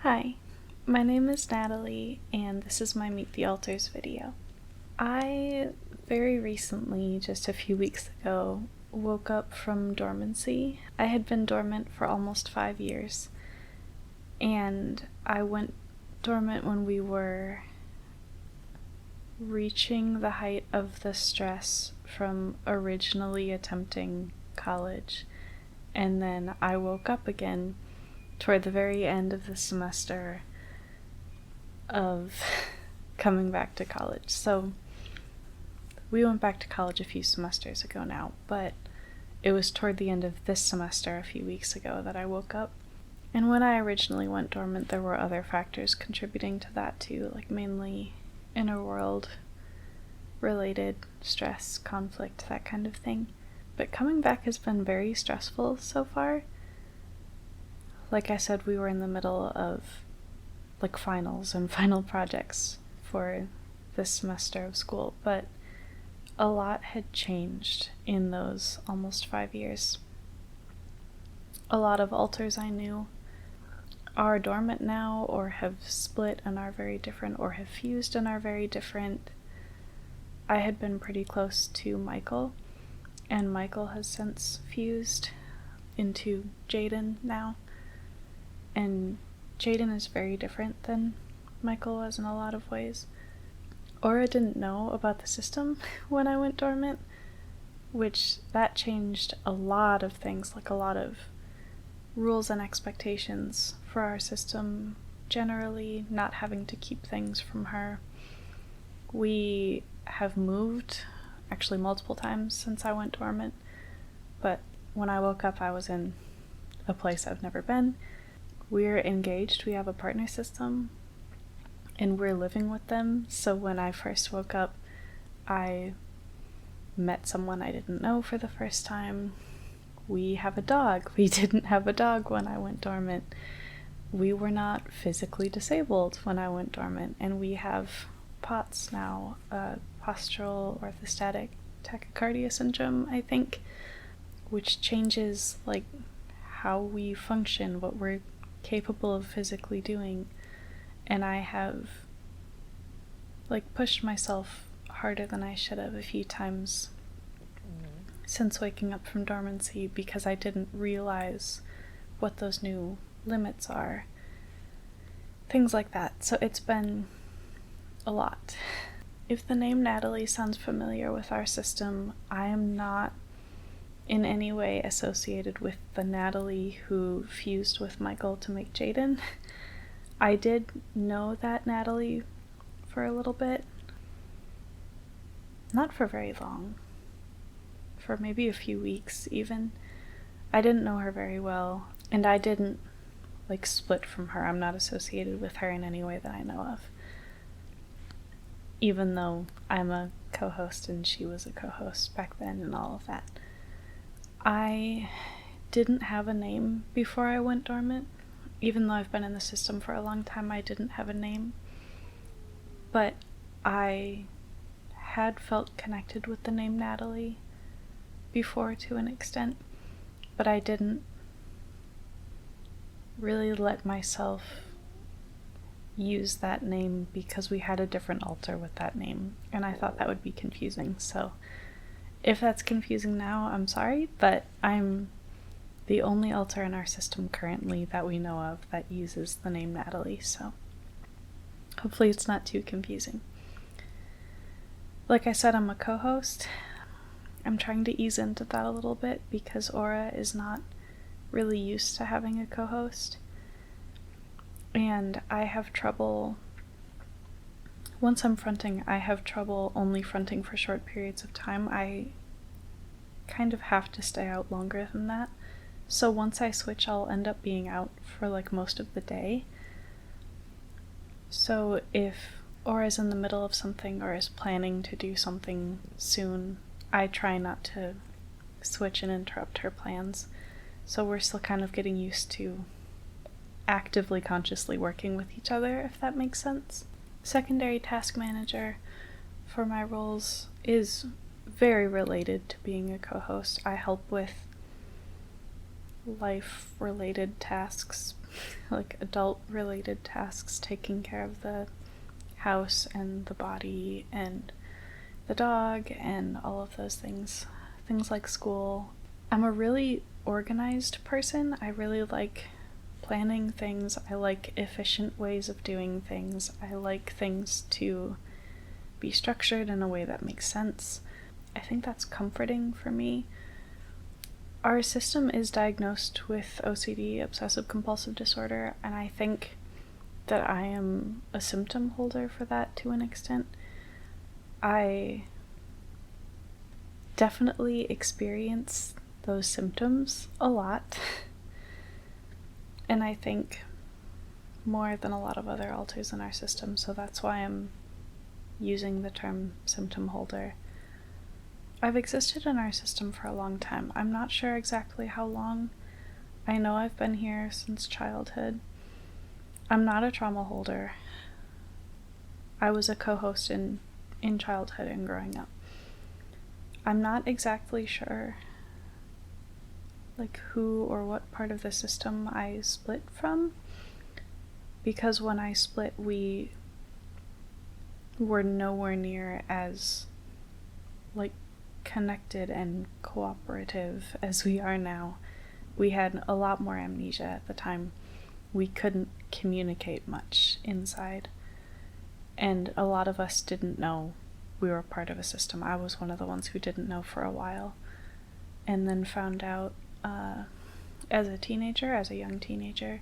Hi, my name is Natalie, and this is my Meet the Alters video. I very recently, just a few weeks ago, woke up from dormancy. I had been dormant for almost 5 years, and I went dormant when we were reaching the height of the stress from originally attempting college, and then I woke up again toward the very end of the semester of coming back to college. So we went back to college a few semesters ago now, but it was toward the end of this semester a few weeks ago that I woke up. And when I originally went dormant, there were other factors contributing to that too, like mainly inner world related stress, conflict, that kind of thing. But coming back has been very stressful so far. Like I said, we were in the middle of finals and final projects for this semester of school, but a lot had changed in those almost 5 years. A lot of alters I knew are dormant now, or have split and are very different, or have fused and are very different. I had been pretty close to Michael, and Michael has since fused into Jaden now. And Jaden is very different than Michael was in a lot of ways. Aura didn't know about the system when I went dormant, which that changed a lot of things, like a lot of rules and expectations for our system, generally not having to keep things from her. We have moved actually multiple times since I went dormant, but when I woke up I was in a place I've never been. We're engaged, we have a partner system, and we're living with them. So when I first woke up, I met someone I didn't know for the first time. We have a dog. We didn't have a dog when I went dormant. We were not physically disabled when I went dormant, and we have POTS now, postural orthostatic tachycardia syndrome, I think, which changes how we function, what we're capable of physically doing. And I have pushed myself harder than I should have a few times since waking up from dormancy, because I didn't realize what those new limits are. Things like that. So it's been a lot. If the name Natalie sounds familiar with our system, I am not in any way associated with the Natalie who fused with Michael to make Jaden. I did know that Natalie for a little bit. Not for very long. For maybe a few weeks even. I didn't know her very well, and I didn't split from her. I'm not associated with her in any way that I know of. Even though I'm a co-host and she was a co-host back then and all of that. I didn't have a name before I went dormant. Even though I've been in the system for a long time, I didn't have a name. But I had felt connected with the name Natalie before to an extent, but I didn't really let myself use that name because we had a different alter with that name, and I thought that would be confusing. So if that's confusing now, I'm sorry, but I'm the only alter in our system currently that we know of that uses the name Natalie, so hopefully it's not too confusing. Like I said, I'm a co-host. I'm trying to ease into that a little bit because Aura is not really used to having a co-host. And I have trouble, once I'm fronting, I have trouble only fronting for short periods of time. I kind of have to stay out longer than that. So once I switch, I'll end up being out for most of the day. So if Aura's in the middle of something or is planning to do something soon, I try not to switch and interrupt her plans. So we're still kind of getting used to actively, consciously working with each other, if that makes sense. Secondary task manager for my roles is very related to being a co-host. I help with life-related tasks, like adult-related tasks, taking care of the house and the body and the dog and all of those things. Things like school. I'm a really organized person. I really like planning things. I like efficient ways of doing things. I like things to be structured in a way that makes sense. I think that's comforting for me. Our system is diagnosed with OCD, obsessive compulsive disorder, and I think that I am a symptom holder for that to an extent. I definitely experience those symptoms a lot, and I think more than a lot of other alters in our system, so that's why I'm using the term symptom holder. I've existed in our system for a long time. I'm not sure exactly how long. I know I've been here since childhood. I'm not a trauma holder. I was a co-host in childhood and growing up. I'm not exactly sure like who or what part of the system I split from, because when I split we were nowhere near as like connected and cooperative as we are now. We had a lot more amnesia at the time. We couldn't communicate much inside, and a lot of us didn't know we were part of a system. I was one of the ones who didn't know for a while, and then found out as a young teenager,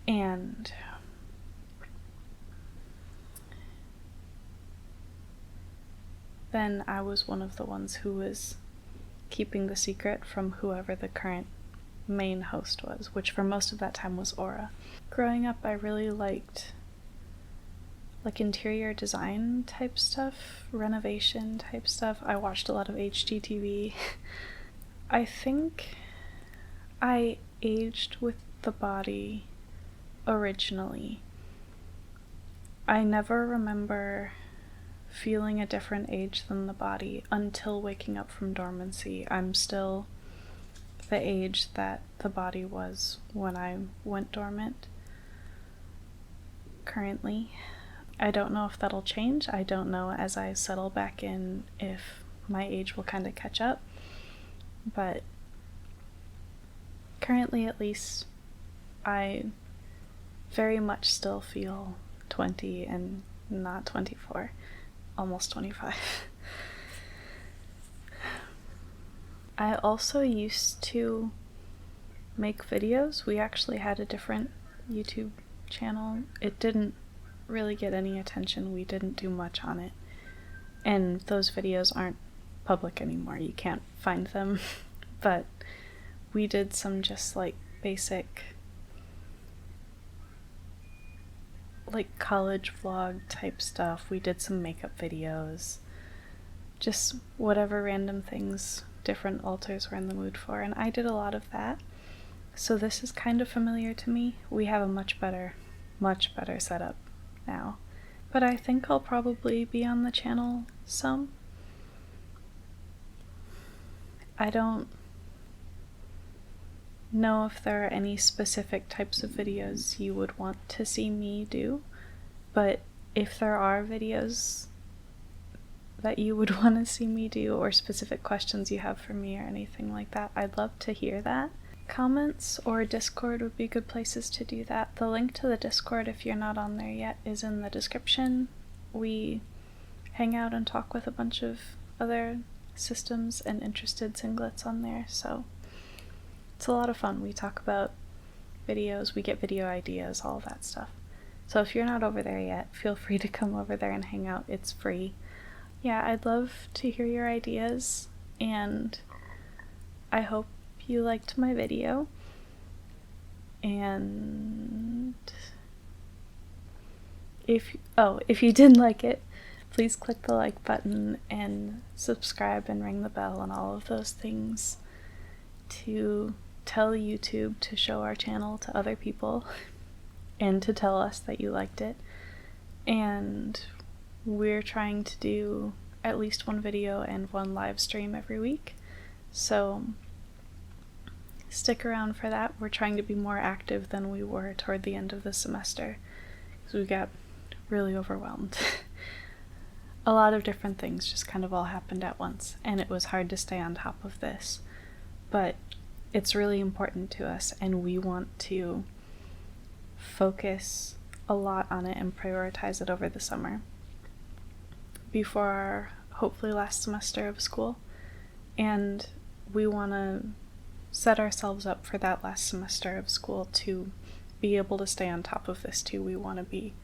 and then I was one of the ones who was keeping the secret from whoever the current main host was, which for most of that time was Aura. Growing up, I really liked like interior design type stuff, renovation type stuff. I watched a lot of HGTV. I think I aged with the body originally. I never remember feeling a different age than the body until waking up from dormancy. I'm still the age that the body was when I went dormant currently. I don't know if that'll change. I don't know as I settle back in if my age will kind of catch up, but currently at least I very much still feel 20 and not 24. Almost 25. I also used to make videos. We actually had a different YouTube channel. It didn't really get any attention. We didn't do much on it. And those videos aren't public anymore. You can't find them. But we did some just like basic like college vlog type stuff. We did some makeup videos, just whatever random things different alters were in the mood for, and I did a lot of that. So this is kind of familiar to me. We have a much better setup now, but I think I'll probably be on the channel some. I don't know if there are any specific types of videos you would want to see me do, but if there are videos that you would want to see me do or specific questions you have for me or anything like that, I'd love to hear that. Comments or Discord would be good places to do that. The link to the Discord, if you're not on there yet, is in the description. We hang out and talk with a bunch of other systems and interested singlets on there, so it's a lot of fun. We talk about videos, we get video ideas, all of that stuff. So if you're not over there yet, feel free to come over there and hang out. It's free. Yeah, I'd love to hear your ideas, and I hope you liked my video. And if you didn't like it, please click the like button and subscribe and ring the bell and all of those things to tell YouTube to show our channel to other people and to tell us that you liked it. And we're trying to do at least one video and one live stream every week, so stick around for that. We're trying to be more active than we were toward the end of the semester because we got really overwhelmed. A lot of different things just kind of all happened at once, and it was hard to stay on top of this. But it's really important to us, and we want to focus a lot on it and prioritize it over the summer before our hopefully last semester of school. And we want to set ourselves up for that last semester of school to be able to stay on top of this too. We want to be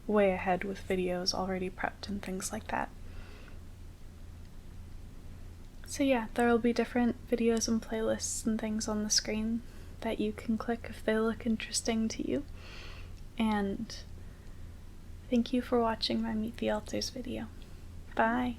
way ahead with videos already prepped and things like that. So yeah, there will be different videos and playlists and things on the screen that you can click if they look interesting to you. And thank you for watching my Meet the Alters video. Bye!